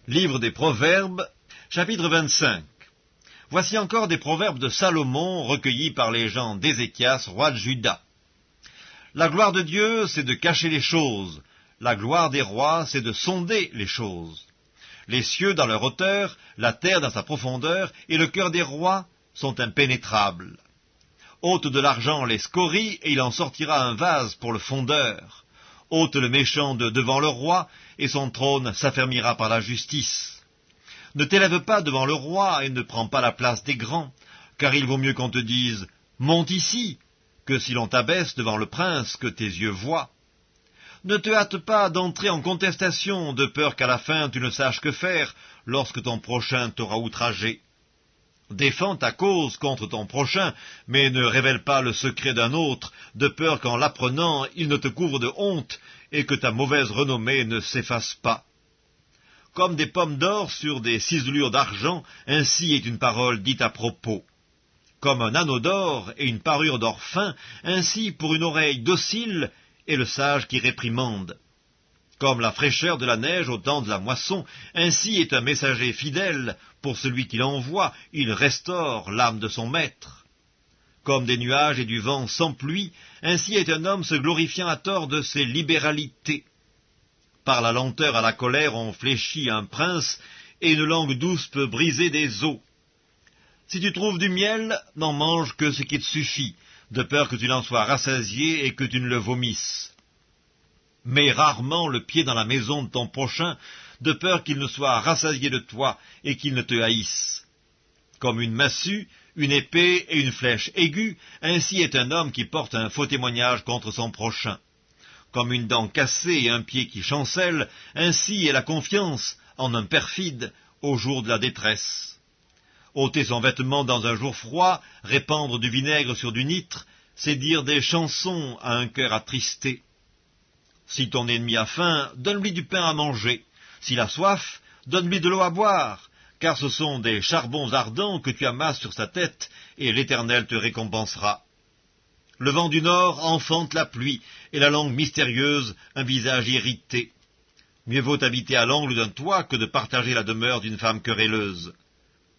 Livre des Proverbes, chapitre 25. Voici encore des proverbes de Salomon recueillis par les gens d'Ézéchias, roi de Juda. La gloire de Dieu, c'est de cacher les choses. La gloire des rois, c'est de sonder les choses. Les cieux dans leur hauteur, la terre dans sa profondeur, et le cœur des rois sont impénétrables. Ôte de l'argent les scories, et il en sortira un vase pour le fondeur. Ôte le méchant de devant le roi, et son trône s'affermira par la justice. Ne t'élève pas devant le roi, et ne prends pas la place des grands, car il vaut mieux qu'on te dise « Monte ici », que si l'on t'abaisse devant le prince que tes yeux voient. Ne te hâte pas d'entrer en contestation, de peur qu'à la fin tu ne saches que faire, lorsque ton prochain t'aura outragé. Défends ta cause contre ton prochain, mais ne révèle pas le secret d'un autre, de peur qu'en l'apprenant, il ne te couvre de honte, et que ta mauvaise renommée ne s'efface pas. Comme des pommes d'or sur des ciselures d'argent, ainsi est une parole dite à propos. Comme un anneau d'or et une parure d'or fin, ainsi pour une oreille docile est le sage qui réprimande. Comme la fraîcheur de la neige au temps de la moisson, ainsi est un messager fidèle, pour celui qui l'envoie, il restaure l'âme de son maître. Comme des nuages et du vent sans pluie, ainsi est un homme se glorifiant à tort de ses libéralités. Par la lenteur à la colère on fléchit un prince, et une langue douce peut briser des os. Si tu trouves du miel, n'en mange que ce qui te suffit, de peur que tu n'en sois rassasié et que tu ne le vomisses. Mets rarement le pied dans la maison de ton prochain, de peur qu'il ne soit rassasié de toi et qu'il ne te haïsse. Comme une massue, une épée et une flèche aiguë, ainsi est un homme qui porte un faux témoignage contre son prochain. Comme une dent cassée et un pied qui chancelle, ainsi est la confiance en un perfide au jour de la détresse. Ôter son vêtement dans un jour froid, répandre du vinaigre sur du nitre, c'est dire des chansons à un cœur attristé. Si ton ennemi a faim, donne-lui du pain à manger. S'il a soif, donne-lui de l'eau à boire, car ce sont des charbons ardents que tu amasses sur sa tête, et l'Éternel te récompensera. Le vent du nord enfante la pluie, et la langue mystérieuse un visage irrité. Mieux vaut habiter à l'angle d'un toit que de partager la demeure d'une femme querelleuse.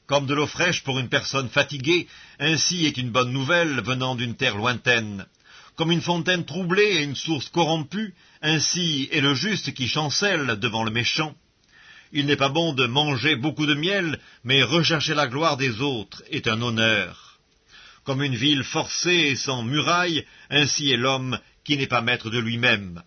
Comme de l'eau fraîche pour une personne fatiguée, ainsi est une bonne nouvelle venant d'une terre lointaine. Comme une fontaine troublée et une source corrompue, ainsi est le juste qui chancelle devant le méchant. Il n'est pas bon de manger beaucoup de miel, mais rechercher la gloire des autres est un honneur. Comme une ville forcée et sans muraille, ainsi est l'homme qui n'est pas maître de lui-même.